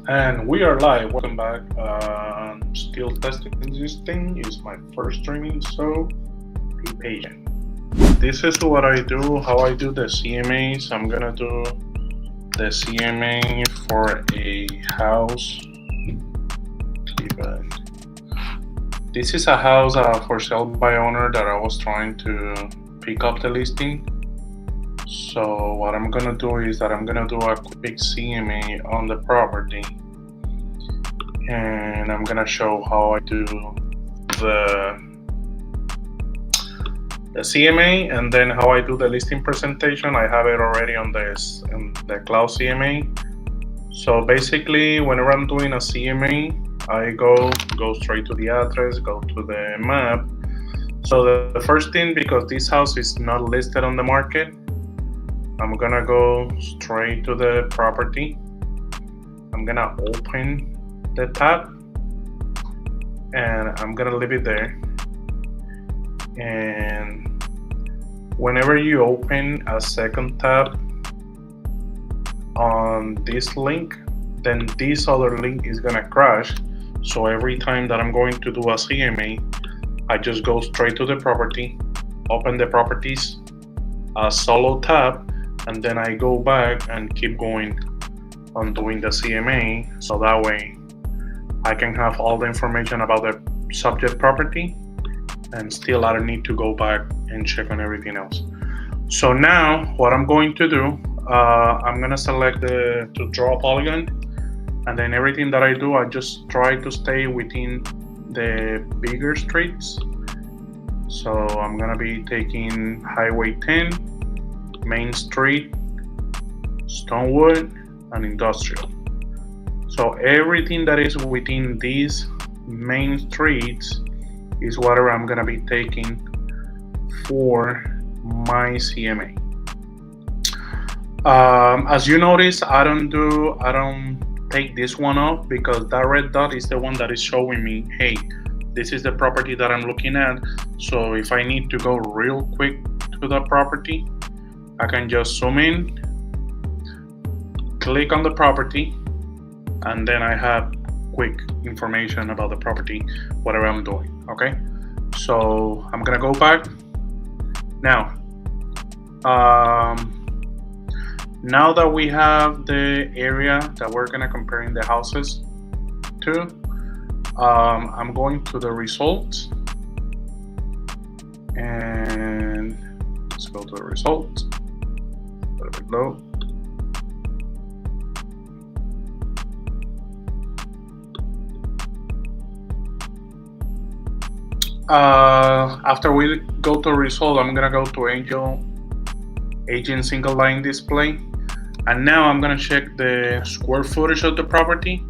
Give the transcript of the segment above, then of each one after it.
And we are live. Welcome back. Still testing this thing. It's my first streaming, so be patient. This is what I do. How I do the CMAs. I'm gonna do the CMA for a house. This is a house for sale by owner that I was trying to pick up the listing. So what I'm gonna do is that I'm gonna do a quick CMA on the property, and I'm gonna show how I do the CMA and then how I do the listing presentation. I have it already on this in the cloud CMA. So basically, whenever I'm doing a CMA, I go straight to the address, go to the map. So the first thing, because this house is not listed on the market, I'm gonna go straight to the property. I'm gonna open the tab and I'm gonna leave it there. And whenever you open a second tab on this link, then this other link is gonna crash. So every time that I'm going to do a CMA, I just go straight to the property, open the properties, a solo tab, and then I go back and keep going on doing the CMA, so that way I can have all the information about the subject property, and still I don't need to go back and check on everything else. So now what I'm going to do, I'm gonna select to draw a polygon, and then everything that I do, I just try to stay within the bigger streets. So I'm gonna be taking Highway 10, Main Street, Stonewood, and Industrial. So everything that is within these main streets is what I'm gonna be taking for my CMA. As you notice, I don't take this one off, because that red dot is the one that is showing me, hey, this is the property that I'm looking at. So if I need to go real quick to the property, I can just zoom in, click on the property, and then I have quick information about the property, whatever I'm doing. Okay, so I'm gonna go back now. Now that we have the area that we're gonna comparing the houses to, I'm going to the results, and let's go to the results. A little bit low. After we go to result, I'm gonna go to agent single line display, and now I'm gonna check the square footage of the property,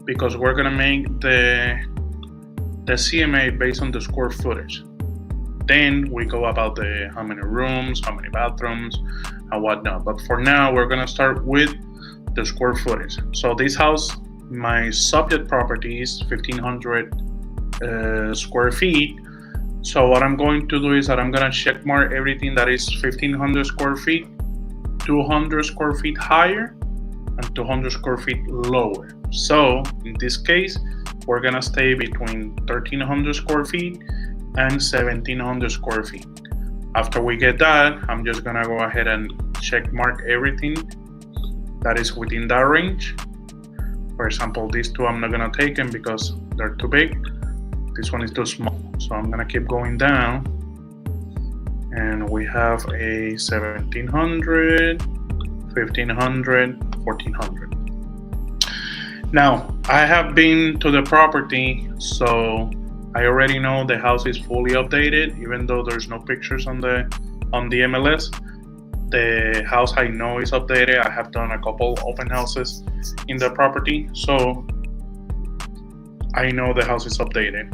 because we're gonna make the CMA based on the square footage. Then we go about the how many rooms, how many bathrooms, and whatnot. But for now, we're gonna start with the square footage. So this house, my subject property is 1,500 square feet. So what I'm going to do is that I'm gonna check mark everything that is 1,500 square feet, 200 square feet higher, and 200 square feet lower. So in this case, we're gonna stay between 1,300 square feet and 1,700 square feet. After we get that, I'm just gonna go ahead and check mark everything that is within that range. For example, these two I'm not gonna take them because they're too big. This one is too small. So I'm gonna keep going down, and we have a 1,700, 1,500, 1,400. Now, I have been to the property, so I already know the house is fully updated, even though there's no pictures on the MLS. The house I know is updated. I have done a couple open houses in the property, so I know the house is updated.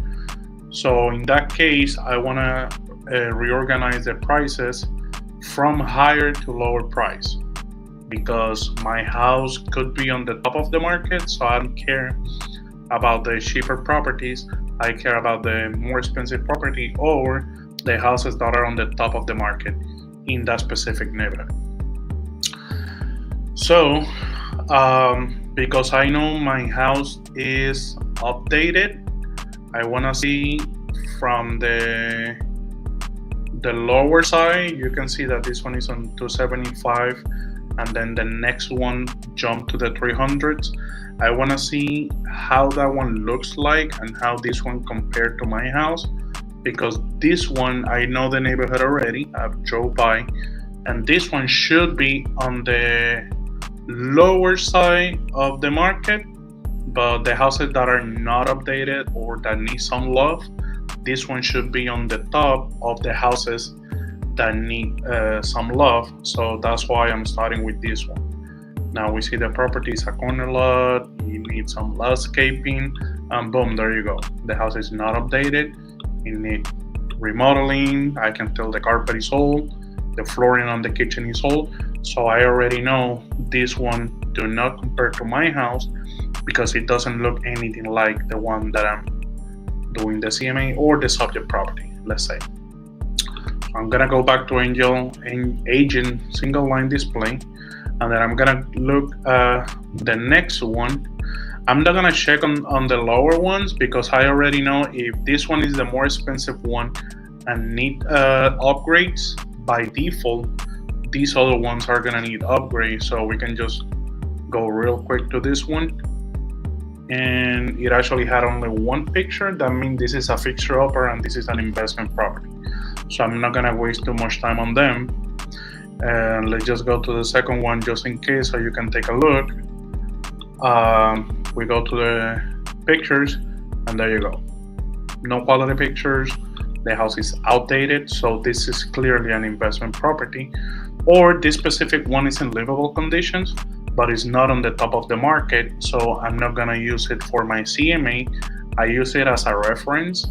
So in that case, I want to reorganize the prices from higher to lower price, because my house could be on the top of the market, so I don't care about the cheaper properties. I care about the more expensive property or the houses that are on the top of the market in that specific neighborhood. So because I know my house is updated. I want to see from the lower side. You can see that this one is on 275, and then the next one jumped to the 300s. I want to see how that one looks like and how this one compared to my house, because this one I know the neighborhood already. I've drove by, and this one should be on the lower side of the market, but the houses that are not updated or that need some love, this one should be on the top of the houses that need some love. So that's why I'm starting with this one. Now we see the property is a corner lot, you need some landscaping, and boom, there you go. The house is not updated, it needs remodeling. I can tell the carpet is old, the flooring on the kitchen is old. So I already know this one do not compare to my house, because it doesn't look anything like the one that I'm doing the CMA or the subject property, let's say. I'm gonna go back to Angel and Agent single line display, and then I'm gonna look the next one. I'm not gonna check on the lower ones, because I already know if this one is the more expensive one and need upgrades, by default these other ones are gonna need upgrades. So we can just go real quick to this one, and it actually had only one picture. That means this is a fixer upper and this is an investment property, so I'm not gonna waste too much time on them. And let's just go to the second one just in case, so you can take a look. We go to the pictures, and there you go, no quality pictures. The house is outdated, so this is clearly an investment property, or this specific one is in livable conditions, but it's not on the top of the market, so I'm not gonna use it for my CMA. I use it as a reference,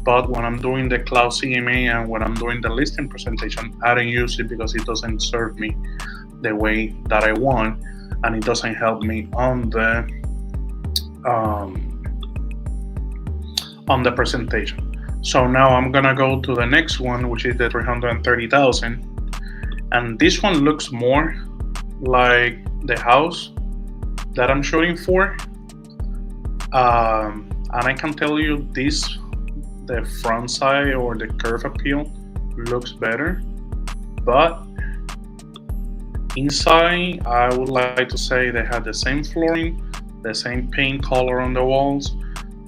but when I'm doing the cloud CMA and when I'm doing the listing presentation, I don't use it because it doesn't serve me the way that I want, and it doesn't help me on the presentation. So now I'm gonna go to the next one, which is the 330,000, and this one looks more like the house that I'm shooting for. And I can tell you this, the front side or the curve appeal looks better, but inside I would like to say they had the same flooring, the same paint color on the walls,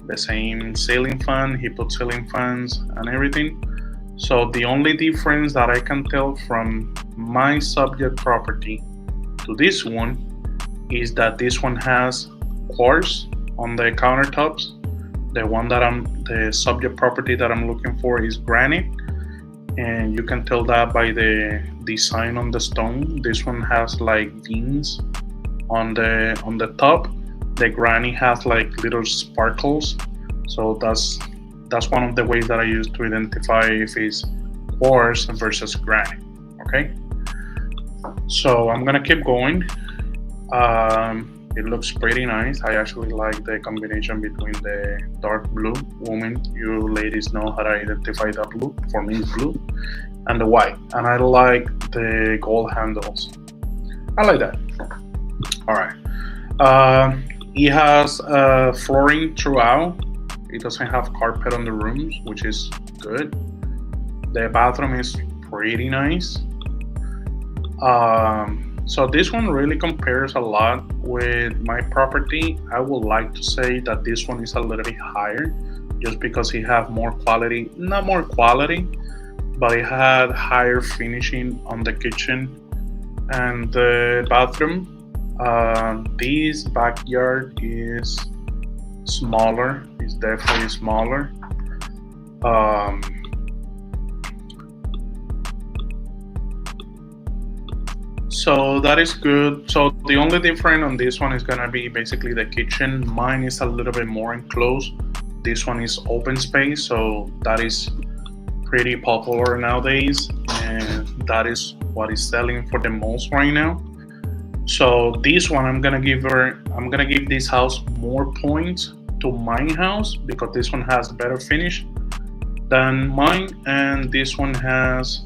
the same ceiling fan. He put ceiling fans and everything. So the only difference that I can tell from my subject property to this one is that this one has quartz on the countertops. The subject property that I'm looking for is granite, and you can tell that by the design on the stone. This one has like veins on the top. The granite has like little sparkles, so that's one of the ways that I use to identify if it's quartz versus granite. Okay, so I'm gonna keep going. It looks pretty nice. I actually like the combination between the dark blue. Women, you ladies know how to identify that blue. For me, it's blue, and the white. And I like the gold handles. I like that. All right. It has flooring throughout. It doesn't have carpet on the rooms, which is good. The bathroom is pretty nice. So this one really compares a lot with my property. I would like to say that this one is a little bit higher, just because it have more quality, not more quality, but it had higher finishing on the kitchen and the bathroom. This backyard is smaller. It's definitely smaller. So that is good. So the only difference on this one is gonna be basically the kitchen. Mine is a little bit more enclosed. This one is open space, so that is pretty popular nowadays, and that is what is selling for the most right now. So this one, I'm gonna give this house more points to my house, because this one has better finish than mine, and this one has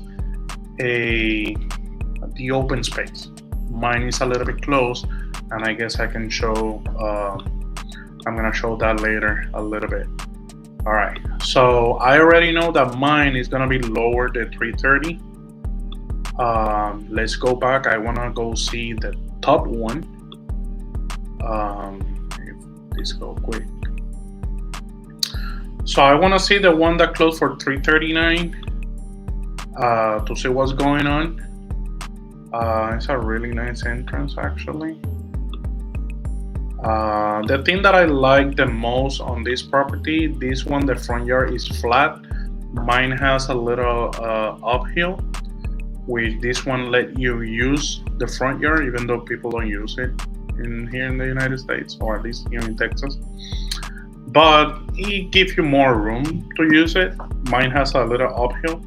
the open space. Mine is a little bit close, and I guess I can show. I'm gonna show that later a little bit. All right. So I already know that mine is gonna be lower than 330. Let's go back. I wanna go see the top one. If this go quick. So I wanna see the one that closed for 339. To see what's going on. It's a really nice entrance, actually. The thing that I like the most on this property, this one, the front yard is flat. Mine has a little uphill, which this one let you use the front yard, even though people don't use it here in the United States, or at least here in Texas. But it gives you more room to use it. Mine has a little uphill,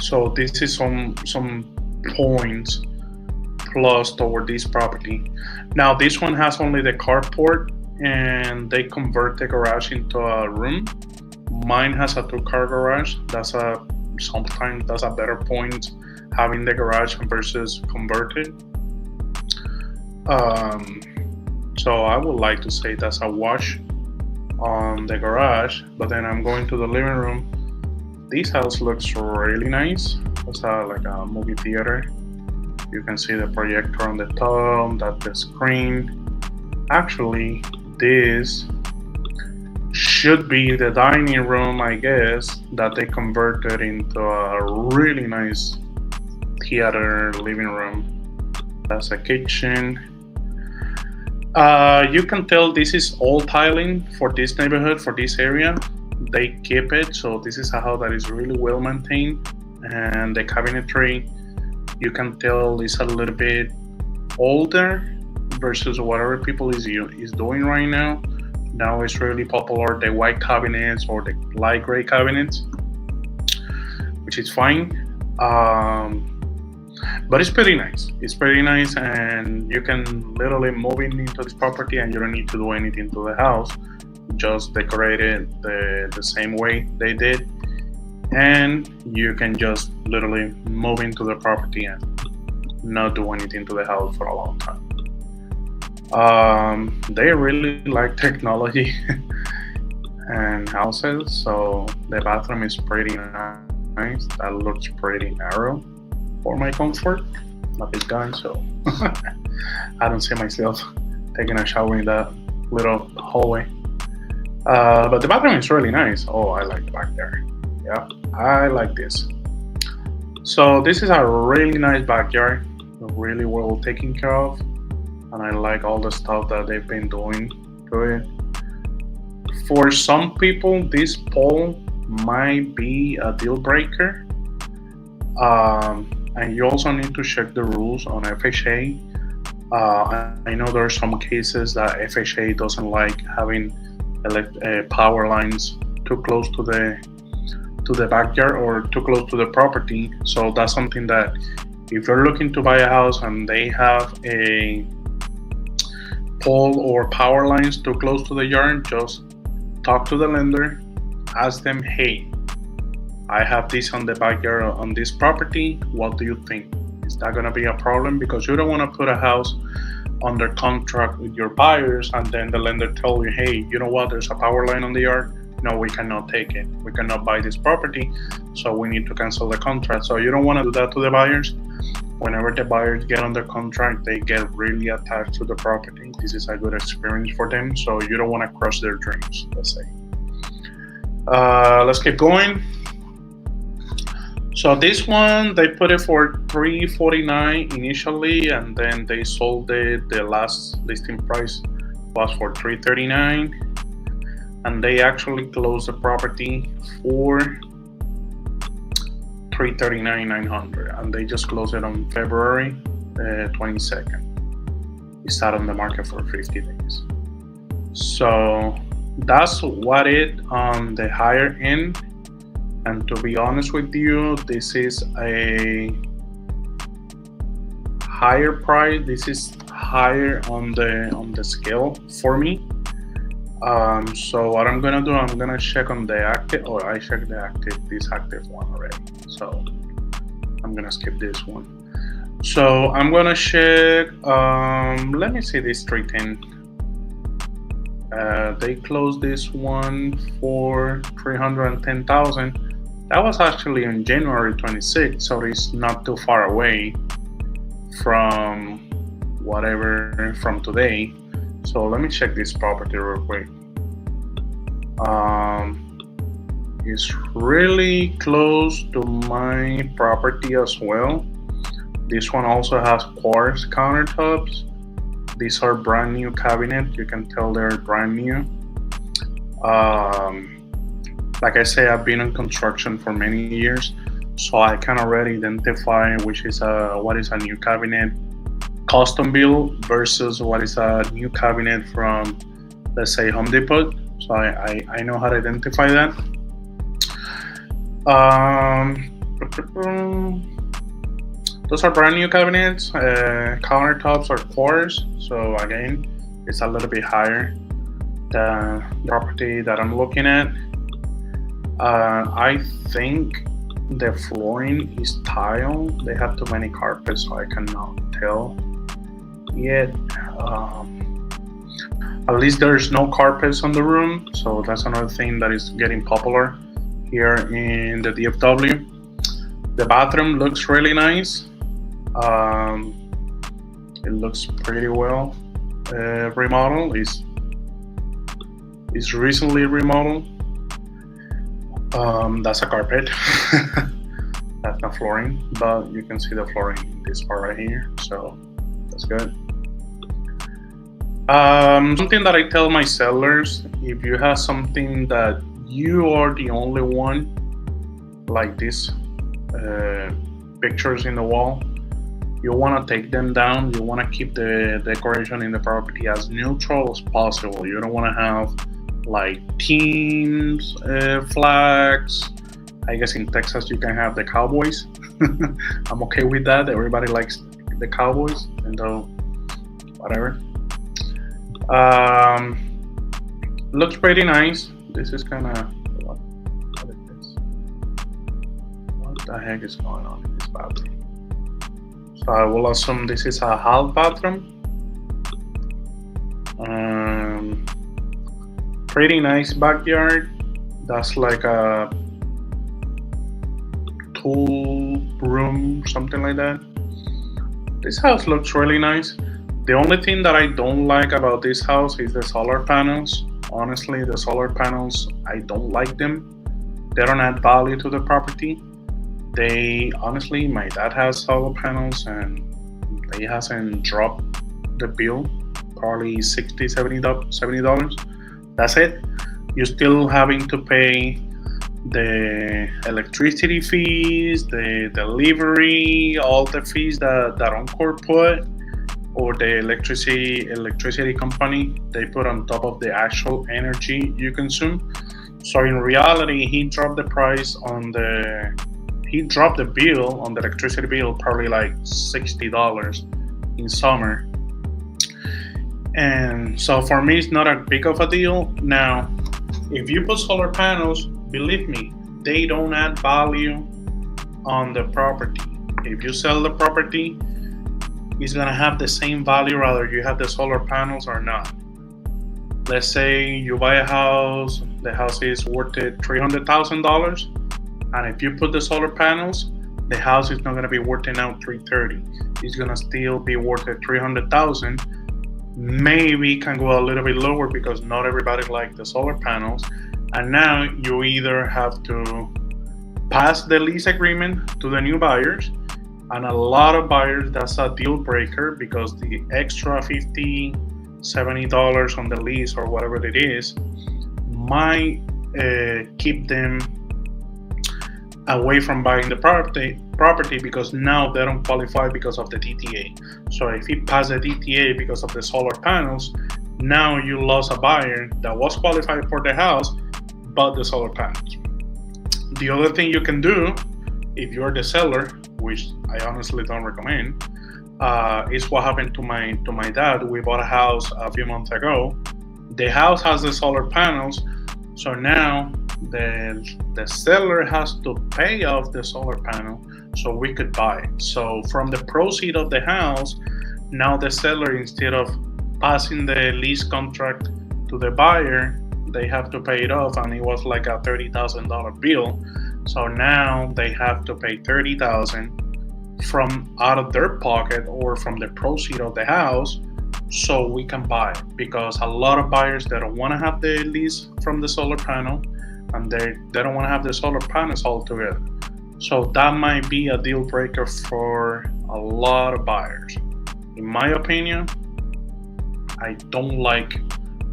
so this is some points plus toward this property. Now this one has only the carport, and they convert the garage into a room. Mine has a two-car garage. Sometimes that's a better point, having the garage versus converted. So I would like to say that's a wash on the garage, but then I'm going to the living room. This house looks really nice. It's like a movie theater. You can see the projector on the top, that's the screen. Actually, this should be the dining room, I guess, that they converted into a really nice theater living room. That's a kitchen. You can tell this is all tiling for this neighborhood, for this area. They keep it, so this is a house that is really well maintained. And the cabinetry, you can tell is a little bit older versus whatever people is doing right now. Now it's really popular the white cabinets or the light gray cabinets, which is fine. But it's pretty nice. It's pretty nice, and you can literally move into this property, and you don't need to do anything to the house. Just decorate it the same way they did, and you can just literally move into the property and not do anything to the house for a long time. They really like technology and houses, so the bathroom is pretty nice. That looks pretty narrow for my comfort. I'm a big guy, so I don't see myself taking a shower in that little hallway. But the bathroom is really nice. Oh, I like the back there. Yeah, I like this. So this is a really nice backyard, really well taken care of, and I like all the stuff that they've been doing to it. For some people, this pole might be a deal breaker. And you also need to check the rules on FHA. I know there are some cases that FHA doesn't like having power lines too close to the backyard or too close to the property. So that's something that if you're looking to buy a house and they have a pole or power lines too close to the yard, just talk to the lender, ask them, hey, I have this on the backyard on this property. What do you think? Is that going to be a problem? Because you don't want to put a house under contract with your buyers and then the lender tell you, hey, you know what? There's a power line on the yard. No, we cannot take it. We cannot buy this property. So we need to cancel the contract. So you don't want to do that to the buyers. Whenever the buyers get under contract, they get really attached to the property. This is a good experience for them. So you don't want to crush their dreams, let's say. Let's keep going. So this one, they put it for $349 initially, and then they sold it. The last listing price was for $339, and they actually closed the property for $339,900, and they just closed it on February 22nd. It sat on the market for 50 days. So that's what it on the higher end. And to be honest with you, this is a higher price. This is higher on the scale for me. So what I'm gonna do, I'm gonna check on the active. Oh, I checked this active one already. So I'm gonna skip this one. So I'm gonna check. Let me see this 310. They closed this one for 310,000. That was actually on January 26th, so it's not too far away from whatever from today. So let me check this property real quick. It's really close to my property as well. This one also has quartz countertops. These are brand new cabinets. You can tell they're brand new. Um, like I say, I've been in construction for many years, so I can already identify which is what is a new cabinet custom build versus what is a new cabinet from, let's say, Home Depot. So I know how to identify that. Um, those are brand new cabinets. Countertops are quartz, so again, it's a little bit higher than the property that I'm looking at. I think the flooring is tile. They have too many carpets, so I cannot tell yet. At least there's no carpets on the room, so that's another thing that is getting popular here in the DFW. The bathroom looks really nice. Um, it looks pretty well remodeled. It's recently remodeled. That's a carpet. That's not flooring, but you can see the flooring in this part right here, so that's good. Something that I tell my sellers: if you have something that you are the only one, like these pictures in the wall, you want to take them down. You want to keep the decoration in the property as neutral as possible. You don't want to have like teams, flags. I guess in Texas you can have the Cowboys. I'm okay with that. Everybody likes the Cowboys, and though whatever. Um, Looks pretty nice. This is kind of what is this? What the heck is going on in this bathroom? So I will assume this is a half bathroom. Pretty nice backyard. That's like a tool room, something like that. This house looks really nice. The only thing that I don't like about this house is the solar panels. Honestly, the solar panels, I don't like them. They don't add value to the property. They honestly, my dad has solar panels and they hasn't dropped the bill, probably $60, $70. That's it. You're still having to pay the electricity fees, the delivery, all the fees that Encore put, or the electricity company they put on top of the actual energy you consume. So in reality, he dropped the bill on the electricity bill probably like $60 in summer. And so for me, it's not a big of a deal. Now, if you put solar panels, believe me, they don't add value on the property. If you sell the property, it's gonna have the same value whether you have the solar panels or not. Let's say you buy a house, the house is worth $300,000, and if you put the solar panels, the house is not gonna be worth now 330. It's gonna still be worth 300,000. Maybe can go a little bit lower because not everybody likes the solar panels. And now you either have to pass the lease agreement to the new buyers, and a lot of buyers that's a deal breaker because the extra $50, $70 on the lease or whatever it is might keep them away from buying the property because now they don't qualify because of the DTA. So if you pass the DTA because of the solar panels, now you lost a buyer that was qualified for the house but the solar panels. The other thing you can do if you're the seller, which I honestly don't recommend, is what happened to my dad. We bought a house a few months ago. The house has the solar panels, so now the seller has to pay off the solar panel, so we could buy it. So from the proceed of the house, now the seller, instead of passing the lease contract to the buyer, they have to pay it off, and it was like a $30,000 bill. So now they have to pay 30,000 from out of their pocket or from the proceed of the house, so we can buy it, because a lot of buyers, they don't want to have the lease from the solar panel, and they don't want to have the solar panels altogether. So that might be a deal breaker for a lot of buyers. In my opinion, I don't like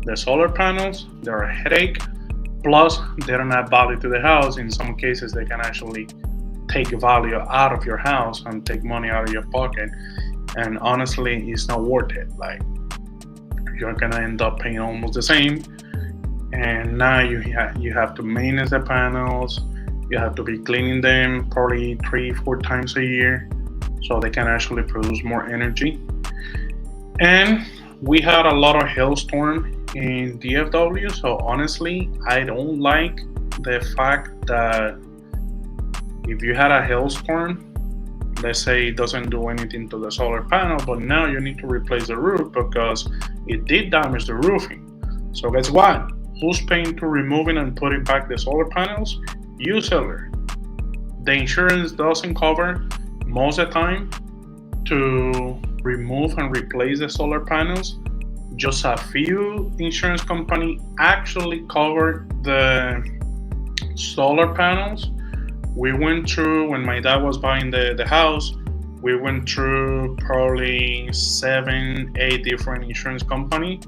the solar panels. They're a headache. Plus, they don't add value to the house. In some cases, they can actually take value out of your house and take money out of your pocket. And honestly, it's not worth it. Like, you're gonna end up paying almost the same. And now you have to maintenance the panels. You have to be cleaning them probably 3-4 times a year, so they can actually produce more energy. And we had a lot of hailstorm in DFW, so honestly, I don't like the fact that if you had a hailstorm, let's say it doesn't do anything to the solar panel, but now you need to replace the roof because it did damage the roofing. So guess what? Who's paying to removing and putting back the solar panels? You, seller. The insurance doesn't cover most of the time to remove and replace the solar panels. Just a few insurance companies actually cover the solar panels. We went through, when my dad was buying the house, we went through probably 7-8 different insurance companies.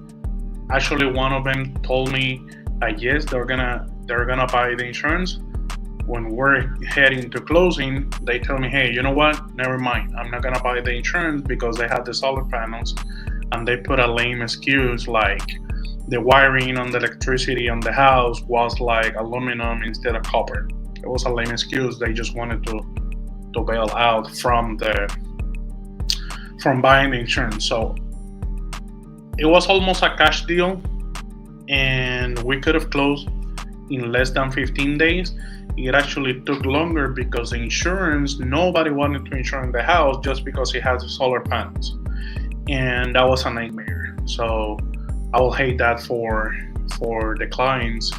Actually, one of them told me that yes, they're gonna buy the insurance. When we're heading to closing, they tell me, hey, you know what? Never mind. I'm not gonna buy the insurance because they had the solar panels, and they put a lame excuse like the wiring on the electricity on the house was like aluminum instead of copper. It was a lame excuse. They just wanted to bail out from buying the insurance. So it was almost a cash deal, and we could have closed in less than 15 days. It actually took longer because the insurance, nobody wanted to insure the house just because it has the solar panels, and that was a nightmare. So I will hate that for the clients.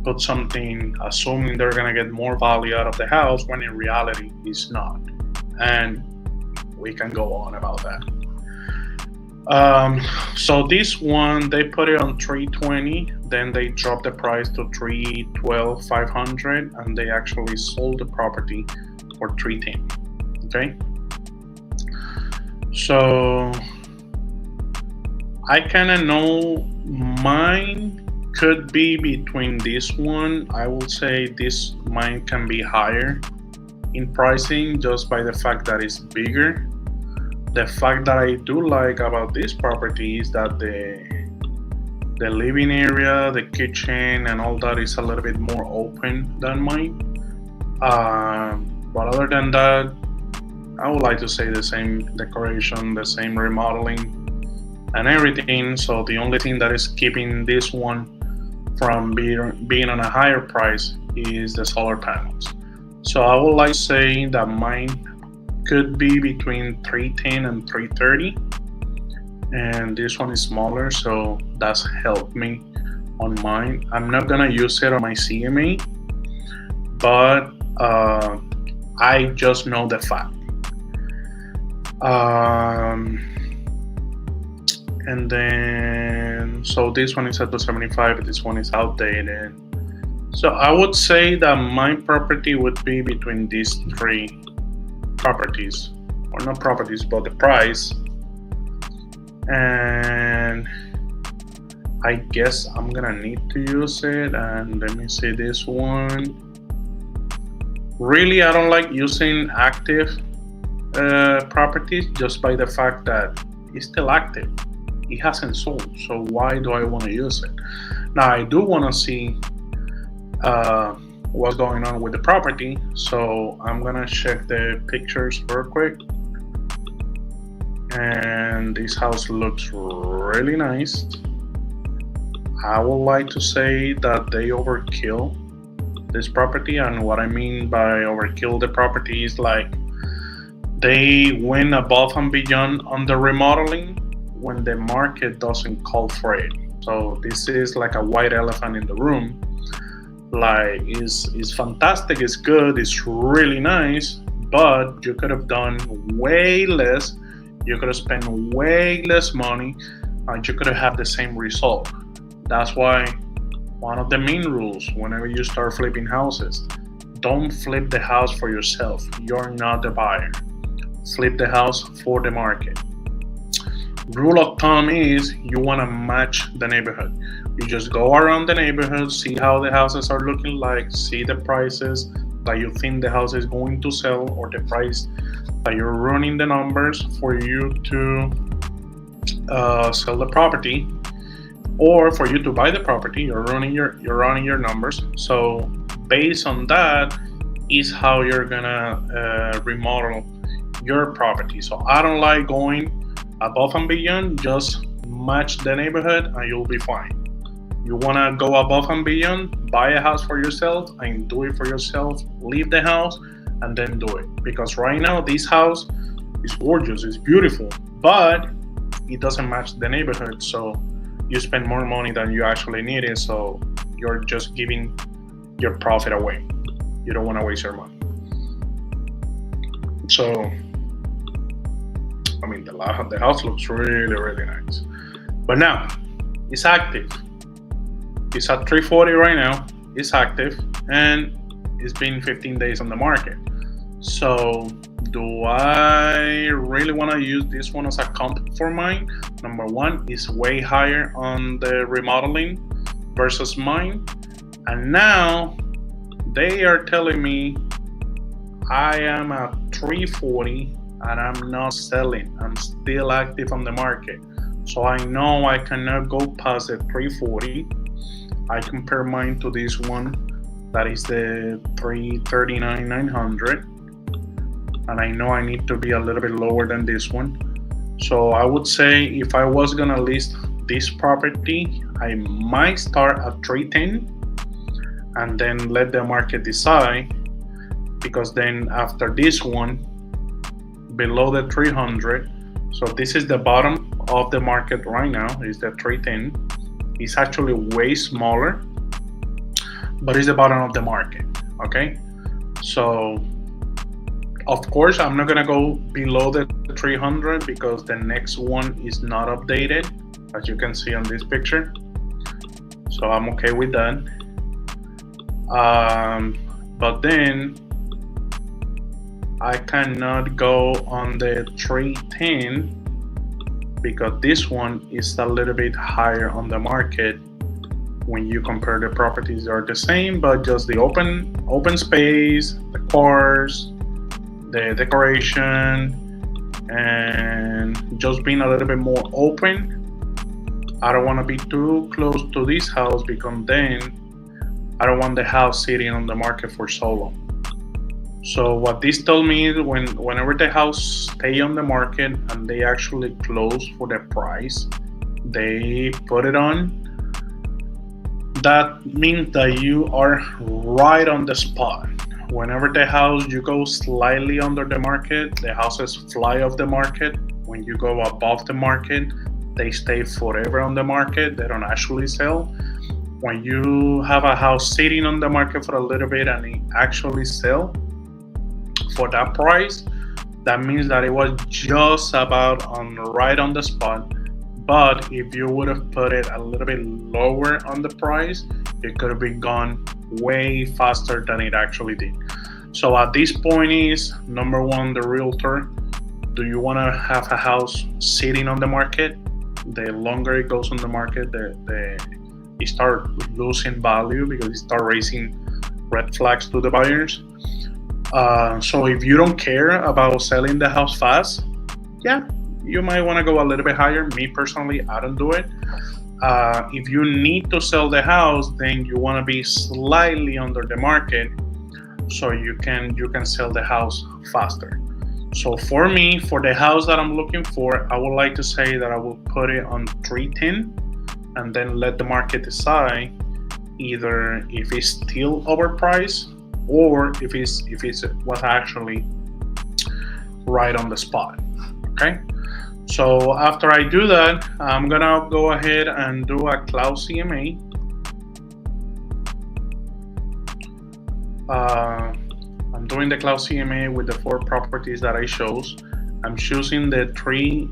Put something assuming they're gonna get more value out of the house when in reality it's not, and we can go on about that. So this one, they put it on 320, then they dropped the price to 312,500, and they actually sold the property for 310. Okay, so I kind of know mine could be between this one. I would say this mine can be higher in pricing just by the fact that it's bigger. The fact that I do like about this property is that the living area, the kitchen, and all that is a little bit more open than mine. But other than that, I would like to say the same decoration, the same remodeling, and everything. So the only thing that is keeping this one from being on a higher price is the solar panels. So I would like to say that mine could be between 310 and 330, and this one is smaller, so that's helped me on mine. I'm not gonna use it on my CMA, but I just know the fact. And then, so this one is at 275, this one is outdated. So I would say that my property would be between these three properties, or not properties, but the price. And I guess I'm gonna need to use it. And let me see this one. Really, I don't like using active properties just by the fact that it's still active. It hasn't sold, so why do I want to use it? Now I do want to see what's going on with the property, so I'm gonna check the pictures real quick. And this house looks really nice. I would like to say that they overkill this property. And what I mean by overkill the property is like they went above and beyond on the remodeling when the market doesn't call for it. So this is like a white elephant in the room. Like it's fantastic, it's good, it's really nice, but you could have done way less. You could have spent way less money, and you could have had the same result. That's why one of the main rules whenever you start flipping houses, don't flip the house for yourself. You're not the buyer. Flip the house for the market. Rule of thumb is you want to match the neighborhood. You just go around the neighborhood, see how the houses are looking like, see the prices that you think the house is going to sell, or the price that you're running the numbers for you to sell the property, or for you to buy the property. You're running your numbers. So based on that is how you're gonna remodel your property. So I don't like going above and beyond. Just match the neighborhood and you'll be fine. You want to go above and beyond, buy a house for yourself and do it for yourself, leave the house and then do it. Because right now this house is gorgeous, it's beautiful, but it doesn't match the neighborhood. So you spend more money than you actually needed. So you're just giving your profit away. You don't want to waste your money. So I mean, the house looks really, really nice. But now, it's active. It's at 340 right now. It's active, and it's been 15 days on the market. So, do I really want to use this one as a comp for mine? Number one, it's way higher on the remodeling versus mine. And now, they are telling me I am at 340 and I'm not selling. I'm still active on the market. So I know I cannot go past the 340. I compare mine to this one that is the 339 900, and I know I need to be a little bit lower than this one. So I would say if I was gonna list this property, I might start at 310 and then let the market decide, because then after this one below the 300, so this is the bottom of the market right now, is the 310. It's actually way smaller, but it's the bottom of the market. Okay, so of course I'm not gonna go below the 300 because the next one is not updated, as you can see on this picture. So I'm okay with that. But then I cannot go on the 310 because this one is a little bit higher on the market. When you compare the properties, are the same, but just the open space, the cars, the decoration, and just being a little bit more open. I don't want to be too close to this house because then I don't want the house sitting on the market for so long. So what this told me is whenever the house stay on the market and they actually close for the price they put it on, that means that you are right on the spot. Whenever the house you go slightly under the market, the houses fly off the market. When you go above the market, they stay forever on the market. They don't actually sell. When you have a house sitting on the market for a little bit and it actually sell for that price, that means that it was just about right on the spot. But if you would have put it a little bit lower on the price, it could have been gone way faster than it actually did. So at this point is number one, the realtor. Do you want to have a house sitting on the market? The longer it goes on the market, it start losing value because it start raising red flags to the buyers. So if you don't care about selling the house fast, yeah, you might want to go a little bit higher. Me personally, I don't do it. If you need to sell the house, then you want to be slightly under the market so you can sell the house faster. So for me, for the house that I'm looking for, I would like to say that I will put it on 310 and then let the market decide. either if it's still overpriced or if it was actually right on the spot. Okay. So after I do that, I'm gonna go ahead and do a cloud CMA. I'm doing the cloud CMA with the 4 properties that I chose. I'm choosing the three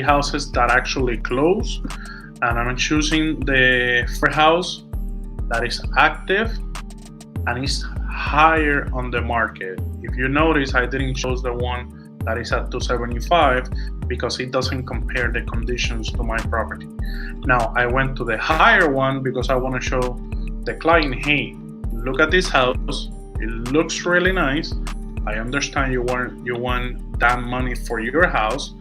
houses that actually close, and I'm choosing the first house that is active and is higher on the market. If you notice, I didn't choose the one that is at 275 because it doesn't compare the conditions to my property. Now I went to the higher one because I want to show the client, hey, look at this house. It looks really nice. I understand you want that money for your house,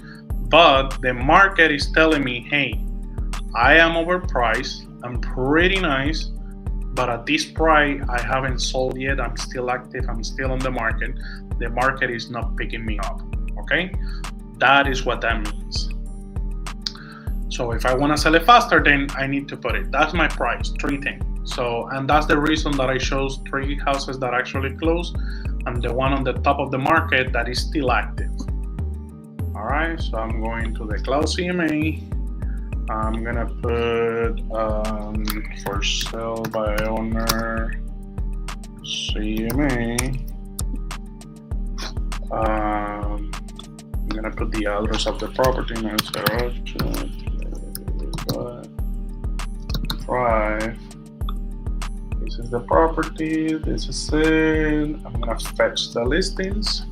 but the market is telling me, hey, I am overpriced. I'm pretty nice, but at this price, I haven't sold yet. I'm still active. I'm still on the market. The market is not picking me up. Okay, that is what that means. So if I want to sell it faster, then I need to put it. That's my price, 310. So, and that's the reason that I chose 3 houses that actually closed and the one on the top of the market that is still active. All right, so I'm going to the cloud CMA. I'm gonna put for sale by owner CMA. I'm gonna put the address of the property. Drive. This is the property. This is it. I'm gonna fetch the listings.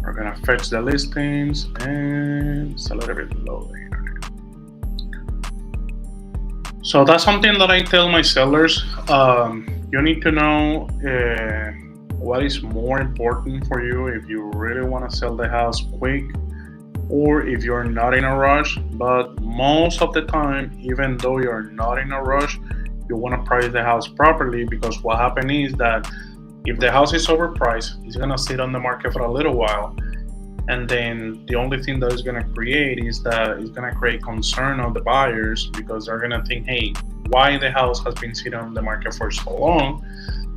We're gonna fetch the listings and it's a little bit low the internet. So that's something that I tell my sellers. You need to know what is more important for you if you really want to sell the house quick or if you're not in a rush. But most of the time, even though you're not in a rush, you want to price the house properly, because what happens is that if the house is overpriced, it's gonna sit on the market for a little while, and then the only thing that it's gonna create is that it's gonna create concern on the buyers, because they're gonna think, hey, why the house has been sitting on the market for so long?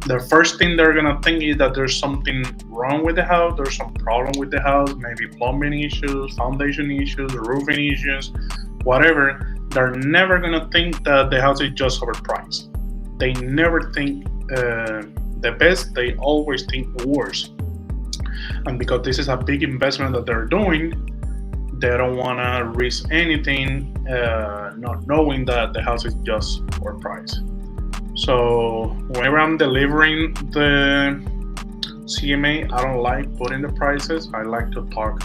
The first thing they're gonna think is that there's something wrong with the house, there's some problem with the house, maybe plumbing issues, foundation issues, roofing issues, whatever. They're never gonna think that the house is just overpriced. They never think the best, they always think worse. And because this is a big investment that they're doing, they don't want to risk anything, not knowing that the house is just overpriced. So whenever I'm delivering the CMA, I don't like putting the prices. I like to talk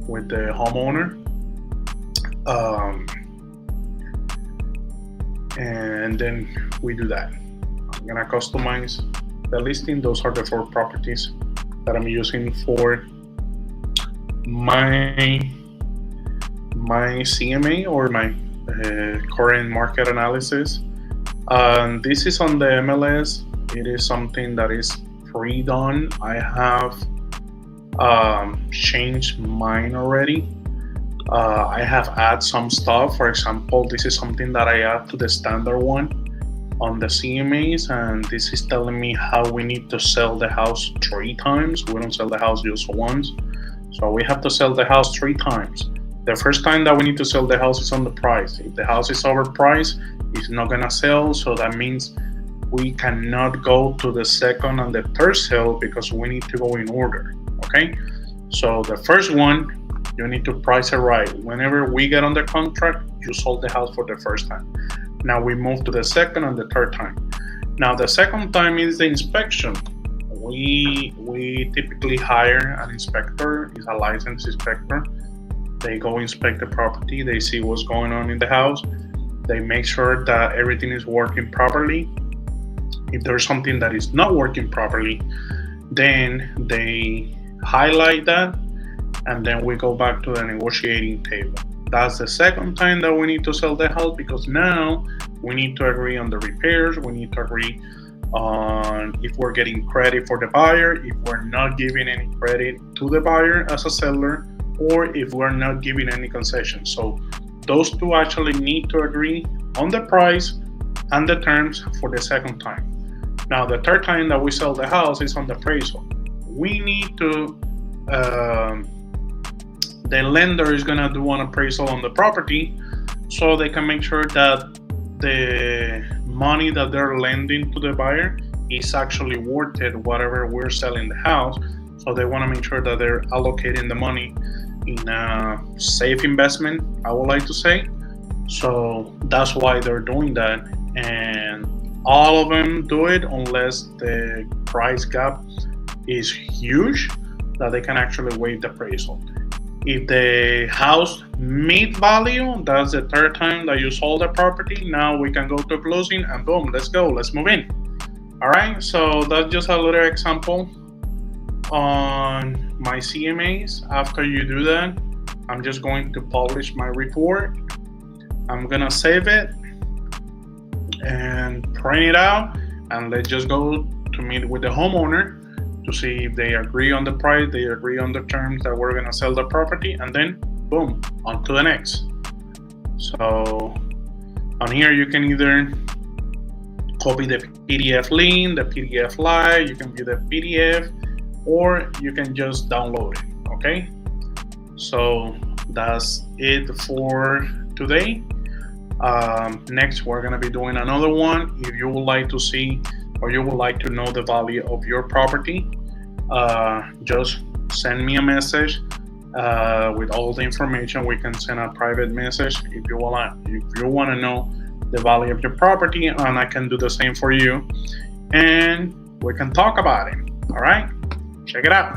with the homeowner. And then we do that. I'm gonna customize the listing. Those are the 4 properties that I'm using for my CMA or my current market analysis. This is on the MLS. It is something that is pre-done. I have changed mine already. I have added some stuff. For example, this is something that I add to the standard one on the CMAs, and this is telling me how we need to sell the house 3 times. We don't sell the house just once. So we have to sell the house 3 times. The first time that we need to sell the house is on the price. If the house is overpriced, it's not gonna sell. So that means we cannot go to the second and the third sale because we need to go in order. Okay? So the first one, you need to price it right. Whenever we get on the contract, you sold the house for the first time. Now we move to the second and the third time. Now the second time is the inspection. We typically hire an inspector. It's a licensed inspector. They go inspect the property. They see what's going on in the house. They make sure that everything is working properly. If there's something that is not working properly, then they highlight that, and then we go back to the negotiating table. That's the second time that we need to sell the house, because now we need to agree on the repairs. We need to agree on if we're getting credit for the buyer, if we're not giving any credit to the buyer as a seller, or if we're not giving any concessions. So those two actually need to agree on the price and the terms for the second time. Now, the third time that we sell the house is on the appraisal. We need to, the lender is gonna do an appraisal on the property so they can make sure that the money that they're lending to the buyer is actually worth it, whatever we're selling the house. So they want to make sure that they're allocating the money in a safe investment, I would like to say. So that's why they're doing that. And all of them do it unless the price gap is huge that they can actually waive the appraisal. If the house meet value, that's the third time that you sold the property. Now we can go to closing and boom, let's go, let's move in. All right, so that's just a little example on my CMAs. After you do that, I'm just going to publish my report. I'm gonna save it and print it out, and let's just go to meet with the homeowner to see if they agree on the price, they agree on the terms that we're gonna sell the property, and then boom, on to the next. So on here you can either copy the PDF link, the PDF live, you can view the PDF, or you can just download it, okay? So that's it for today. Next, we're gonna be doing another one. If you would like to see or you would like to know the value of your property, just send me a message with all the information. We can send a private message if you wanna know the value of your property, and I can do the same for you, and we can talk about it. All right, check it out.